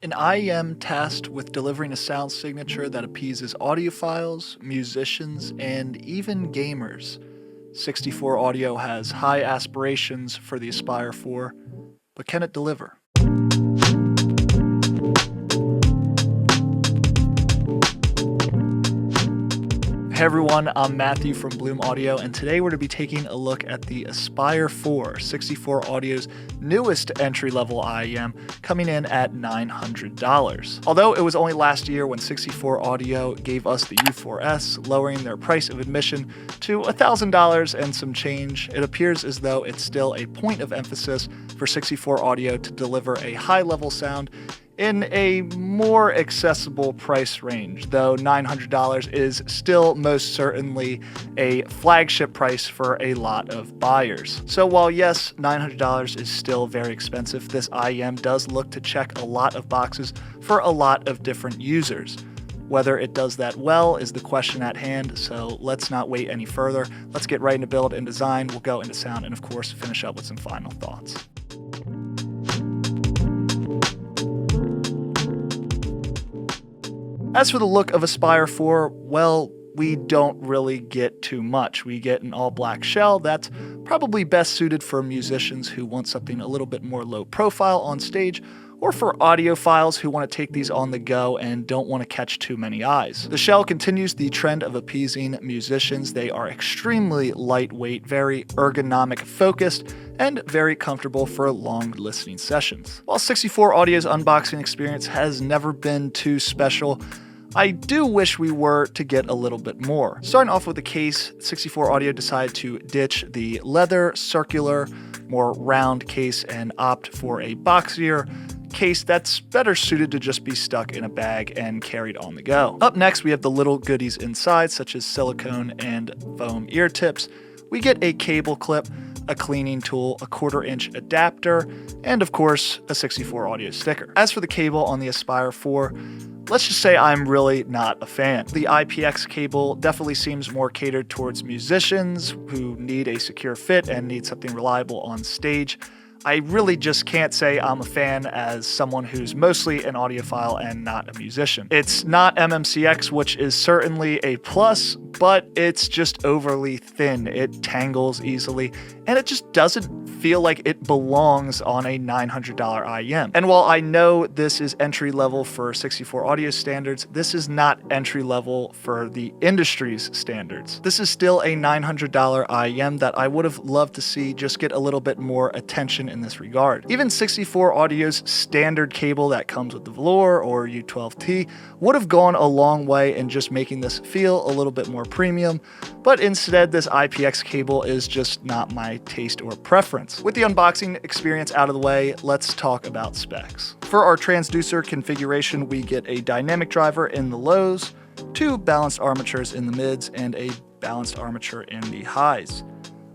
An IEM tasked with delivering a sound signature that appeases audiophiles, musicians, and even gamers. 64 Audio has high aspirations for the Aspire 4, but can it deliver? Hey everyone, I'm Matthew from Bloom Audio, and today we're going to be taking a look at the Aspire 4, 64 Audio's newest entry-level IEM, coming in at $900. Although it was only last year when 64 Audio gave us the U4S, lowering their price of admission to $1,000 and some change, it appears as though it's still a point of emphasis for 64 Audio to deliver a high-level sound in a more accessible price range, though $900 is still most certainly a flagship price for a lot of buyers. So while yes, $900 is still very expensive, this IEM does look to check a lot of boxes for a lot of different users. Whether it does that well is the question at hand, so let's not wait any further. Let's get right into build and design, we'll go into sound, and of course finish up with some final thoughts. As for the look of Aspire 4, well, we don't really get too much. We get an all-black shell that's probably best suited for musicians who want something a little bit more low profile on stage, or for audiophiles who want to take these on the go and don't want to catch too many eyes. The shell continues the trend of appeasing musicians. They are extremely lightweight, very ergonomic focused, and very comfortable for long listening sessions. While 64 Audio's unboxing experience has never been too special, I do wish we were to get a little bit more. Starting off with the case, 64 Audio decided to ditch the leather, circular, more round case and opt for a boxier case that's better suited to just be stuck in a bag and carried on the go. Up next, we have the little goodies inside, such as silicone and foam ear tips. We get a cable clip, a cleaning tool, a 1/4-inch adapter, and of course, a 64 Audio sticker. As for the cable on the Aspire 4, let's just say I'm really not a fan. The IPX cable definitely seems more catered towards musicians who need a secure fit and need something reliable on stage. I really just can't say I'm a fan as someone who's mostly an audiophile and not a musician. It's not MMCX, which is certainly a plus, but it's just overly thin. It tangles easily, and it just doesn't feel like it belongs on a $900 IEM. And while I know this is entry level for 64 Audio standards, this is not entry level for the industry's standards. This is still a $900 IEM that I would have loved to see just get a little bit more attention in this regard. Even 64 Audio's standard cable that comes with the velour or U12T would have gone a long way in just making this feel a little bit more premium, but instead this IPX cable is just not my taste or preference. With the unboxing experience out of the way, let's talk about specs. For our transducer configuration, we get a dynamic driver in the lows, 2 balanced armatures in the mids, and a balanced armature in the highs.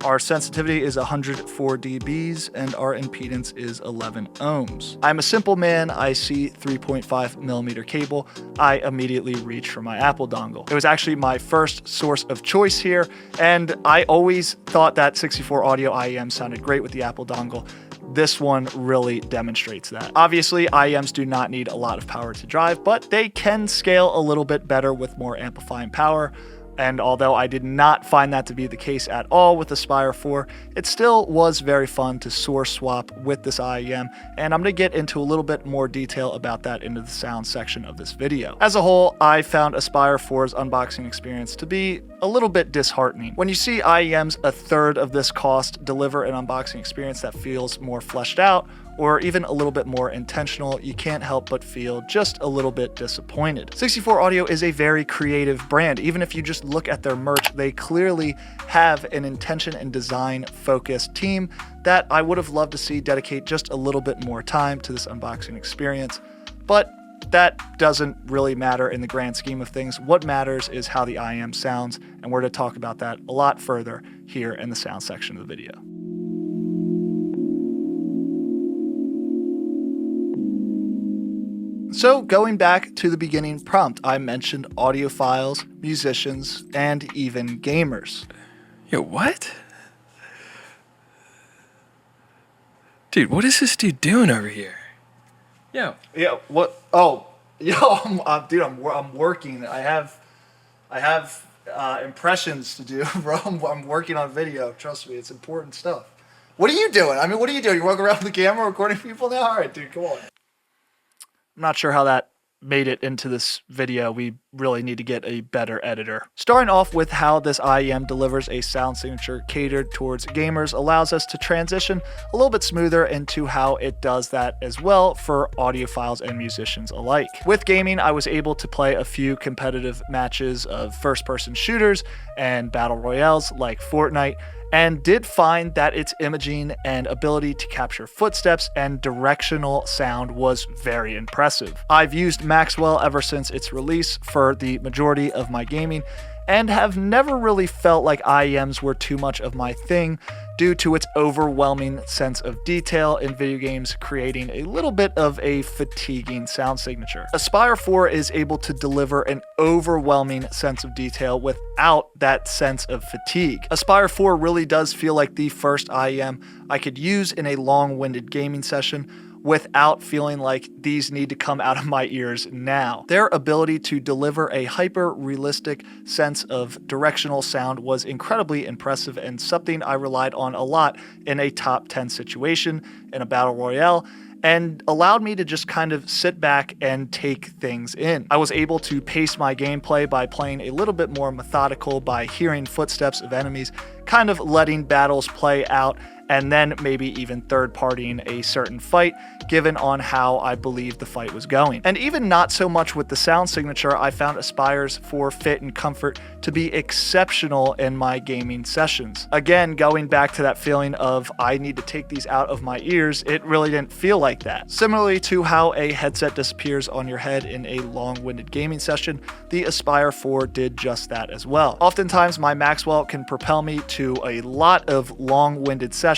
Our sensitivity is 104 dBs and our impedance is 11 ohms. I'm a simple man. I see 3.5mm cable. I immediately reach for my Apple dongle. It was actually my first source of choice here, and I always thought that 64 Audio IEM sounded great with the Apple dongle. This one really demonstrates that. Obviously, IEMs do not need a lot of power to drive, but they can scale a little bit better with more amplifying power. And although I did not find that to be the case at all with Aspire 4, it still was very fun to source swap with this IEM, and I'm going to get into a little bit more detail about that into the sound section of this video. As a whole, I found Aspire 4's unboxing experience to be a little bit disheartening. When you see IEMs a third of this cost deliver an unboxing experience that feels more fleshed out, or even a little bit more intentional, you can't help but feel just a little bit disappointed. 64 Audio is a very creative brand. Even if you just look at their merch, they clearly have an intention and design focused team that I would have loved to see dedicate just a little bit more time to this unboxing experience. But that doesn't really matter in the grand scheme of things. What matters is how the IEM sounds, and we're going to talk about that a lot further here in the sound section of the video. So going back to the beginning prompt, I mentioned audiophiles, musicians, and even gamers. Yo, what? Dude, what is this dude doing over here? Yeah. What? Oh, dude, I'm working. I have impressions to do, bro. I'm working on video. Trust me, it's important stuff. What are you doing? I mean, what are you doing? You walking around with the camera recording people now? All right, dude, come on. I'm not sure how that made it into this video. We really need to get a better editor. Starting off with how this IEM delivers a sound signature catered towards gamers allows us to transition a little bit smoother into how it does that as well for audiophiles and musicians alike. With gaming, I was able to play a few competitive matches of first-person shooters and battle royales like Fortnite, and did find that its imaging and ability to capture footsteps and directional sound was very impressive. I've used Maxwell ever since its release for the majority of my gaming, and have never really felt like IEMs were too much of my thing due to its overwhelming sense of detail in video games, creating a little bit of a fatiguing sound signature. Aspire 4 is able to deliver an overwhelming sense of detail without that sense of fatigue. Aspire 4 really does feel like the first IEM I could use in a long-winded gaming session without feeling like these need to come out of my ears now. Their ability to deliver a hyper-realistic sense of directional sound was incredibly impressive and something I relied on a lot in a top 10 situation in a battle royale, and allowed me to just kind of sit back and take things in. I was able to pace my gameplay by playing a little bit more methodical, by hearing footsteps of enemies, kind of letting battles play out, and then maybe even third-partying a certain fight, given on how I believed the fight was going. And even not so much with the sound signature, I found Aspire's for fit and comfort to be exceptional in my gaming sessions. Again, going back to that feeling of I need to take these out of my ears, it really didn't feel like that. Similarly to how a headset disappears on your head in a long-winded gaming session, the Aspire 4 did just that as well. Oftentimes, my Maxwell can propel me to a lot of long-winded sessions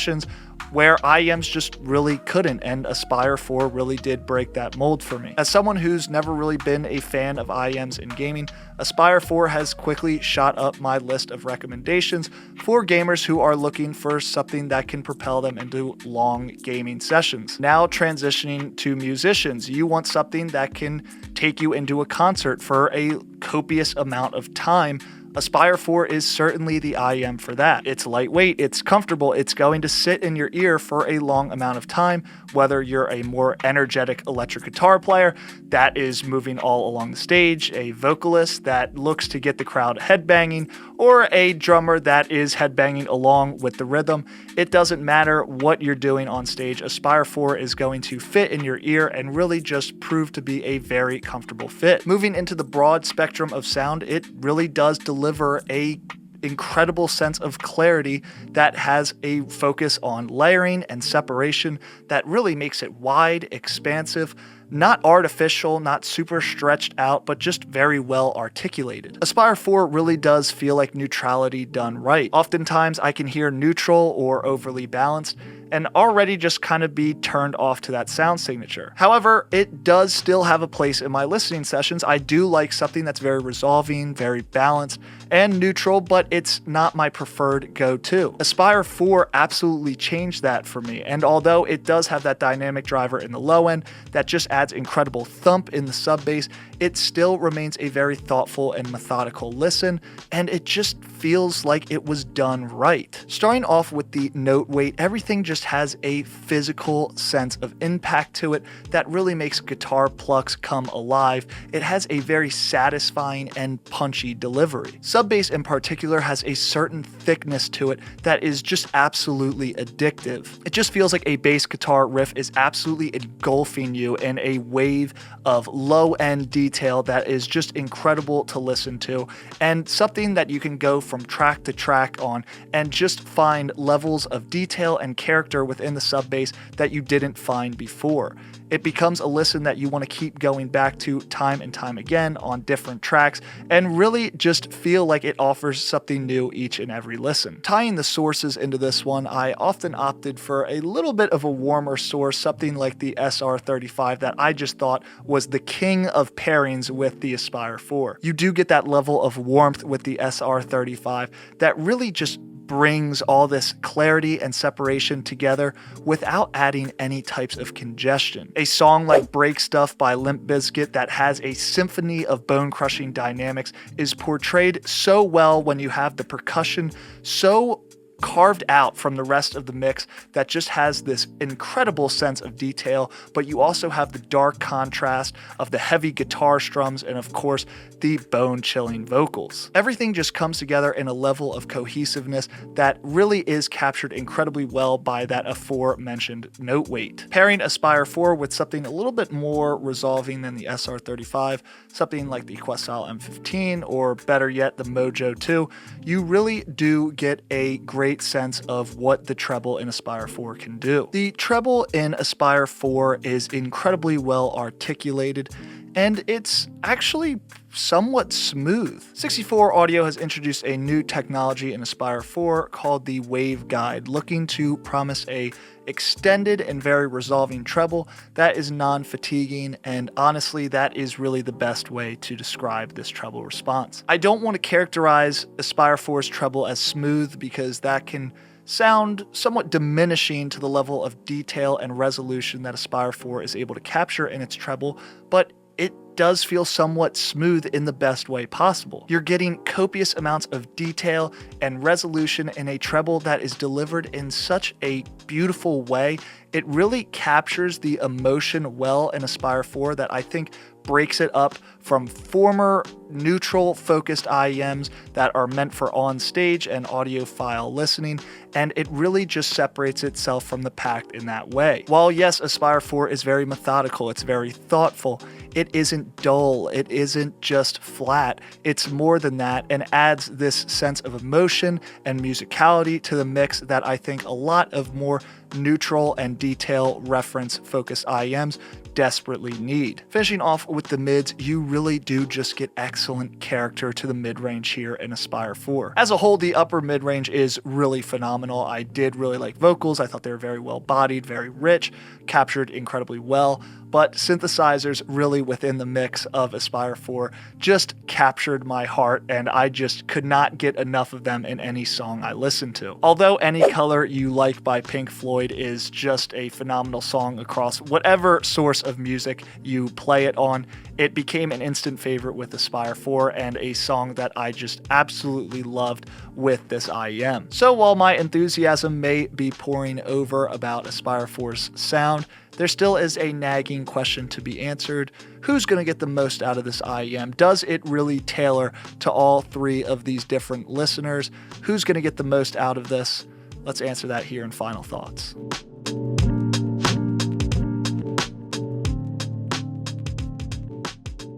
where IEMs just really couldn't, and Aspire 4 really did break that mold for me. As someone who's never really been a fan of IEMs in gaming, Aspire 4 has quickly shot up my list of recommendations for gamers who are looking for something that can propel them into long gaming sessions. Now transitioning to musicians, you want something that can take you into a concert for a copious amount of time. Aspire 4 is certainly the IEM for that. It's lightweight, it's comfortable, it's going to sit in your ear for a long amount of time, whether you're a more energetic electric guitar player that is moving all along the stage, a vocalist that looks to get the crowd headbanging, or a drummer that is headbanging along with the rhythm. It doesn't matter what you're doing on stage, Aspire 4 is going to fit in your ear and really just prove to be a very comfortable fit. Moving into the broad spectrum of sound, it really does deliver a incredible sense of clarity that has a focus on layering and separation that really makes it wide, expansive, not artificial, not super stretched out, but just very well articulated. Aspire 4 really does feel like neutrality done right. Oftentimes I can hear neutral or overly balanced and already just kind of be turned off to that sound signature. However, it does still have a place in my listening sessions. I do like something that's very resolving, very balanced, and neutral, but it's not my preferred go-to. Aspire 4 absolutely changed that for me, and although it does have that dynamic driver in the low end that just adds incredible thump in the sub bass, it still remains a very thoughtful and methodical listen, and it just feels like it was done right. Starting off with the note weight, everything just has a physical sense of impact to it that really makes guitar plucks come alive. It has a very satisfying and punchy delivery. Sub bass in particular has a certain thickness to it that is just absolutely addictive. It just feels like a bass guitar riff is absolutely engulfing you in a wave of low-end detail that is just incredible to listen to, and something that you can go from track to track on and just find levels of detail and character within the sub bass that you didn't find before. It becomes a listen that you want to keep going back to time and time again on different tracks and really just feel like it offers something new each and every listen. Tying the sources into this one, I often opted for a little bit of a warmer source, something like the SR35 that I just thought was the king of pairings with the Aspire 4. You do get that level of warmth with the SR35 that really just brings all this clarity and separation together without adding any types of congestion. A song like Break Stuff by Limp Bizkit that has a symphony of bone-crushing dynamics is portrayed so well when you have the percussion so carved out from the rest of the mix that just has this incredible sense of detail, but you also have the dark contrast of the heavy guitar strums and of course the bone-chilling vocals. Everything just comes together in a level of cohesiveness that really is captured incredibly well by that aforementioned note weight. Pairing Aspire 4 with something a little bit more resolving than the SR35, something like the Questyle M15, or better yet the Mojo 2, you really do get a great sense of what the treble in Aspire 4 can do. The treble in Aspire 4 is incredibly well articulated, and it's actually somewhat smooth. 64 Audio has introduced a new technology in Aspire 4 called the Wave Guide, looking to promise a extended and very resolving treble that is non-fatiguing, and honestly that is really the best way to describe this treble response. I don't want to characterize Aspire 4's treble as smooth because that can sound somewhat diminishing to the level of detail and resolution that Aspire 4 is able to capture in its treble, but it does feel somewhat smooth in the best way possible. You're getting copious amounts of detail and resolution in a treble that is delivered in such a beautiful way. It really captures the emotion well in Aspire 4 that I think breaks it up from former neutral focused IEMs that are meant for on stage and audiophile listening, and it really just separates itself from the pack in that way. While yes, Aspire 4 is very methodical, it's very thoughtful, it isn't dull, it isn't just flat, it's more than that and adds this sense of emotion and musicality to the mix that I think a lot of more neutral and detail reference focused IEMs desperately need. Finishing off with the mids, you really do just get excellent character to the mid-range here in Aspire 4. As a whole, the upper mid-range is really phenomenal. I did really like vocals. I thought they were very well bodied, very rich, captured incredibly well, but synthesizers really within the mix of Aspire 4 just captured my heart, and I just could not get enough of them in any song I listened to. Although Any Color You Like by Pink Floyd is just a phenomenal song across whatever source of music you play it on, it became an instant favorite with Aspire 4 and a song that I just absolutely loved with this IEM. So while my enthusiasm may be pouring over about Aspire 4's sound, there still is a nagging question to be answered. Who's going to get the most out of this IEM? Does it really tailor to all three of these different listeners? Who's going to get the most out of this? Let's answer that here in Final Thoughts.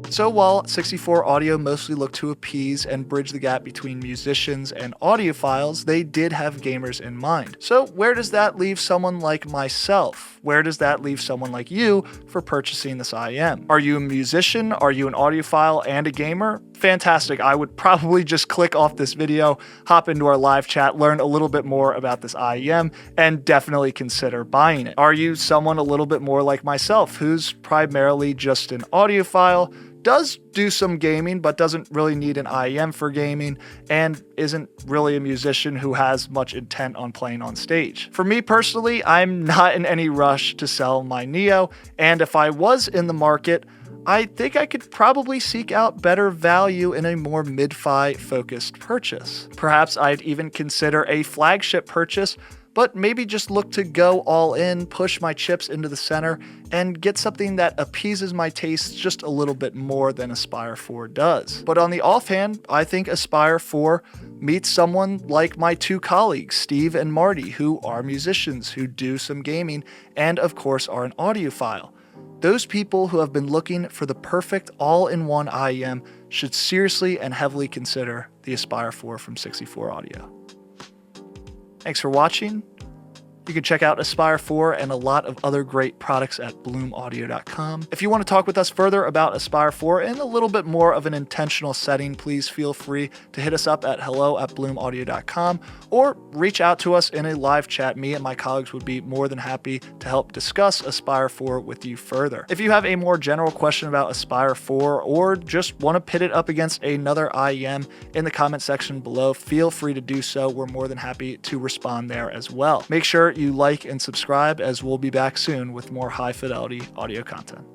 So while 64 Audio mostly looked to appease and bridge the gap between musicians and audiophiles, they did have gamers in mind. So where does that leave someone like myself? Where does that leave someone like you for purchasing this IEM? Are you a musician? Are you an audiophile and a gamer? Fantastic. I would probably just click off this video, hop into our live chat, learn a little bit more about this IEM, and definitely consider buying it. Are you someone a little bit more like myself, who's primarily just an audiophile, does do some gaming, but doesn't really need an IEM for gaming, and isn't really a musician who has much intent on playing on stage? For me personally, I'm not in any rush to sell my Neo, and if I was in the market, I think I could probably seek out better value in a more mid-fi focused purchase. Perhaps I'd even consider a flagship purchase, but maybe just look to go all in, push my chips into the center, and get something that appeases my tastes just a little bit more than Aspire 4 does. But on the offhand, I think Aspire 4 meets someone like my two colleagues, Steve and Marty, who are musicians, who do some gaming, and of course are an audiophile. Those people who have been looking for the perfect all-in-one IEM should seriously and heavily consider the Aspire 4 from 64 Audio. Thanks for watching, You can check out Aspire 4 and a lot of other great products at bloomaudio.com. If you want to talk with us further about Aspire 4 in a little bit more of an intentional setting, please feel free to hit us up at hello@bloomaudio.com or reach out to us in a live chat. Me and my colleagues would be more than happy to help discuss Aspire 4 with you further. If you have a more general question about Aspire 4 or just want to pit it up against another IEM in the comment section below, feel free to do so. We're more than happy to respond there as well. Make sure you like and subscribe, as we'll be back soon with more high fidelity audio content.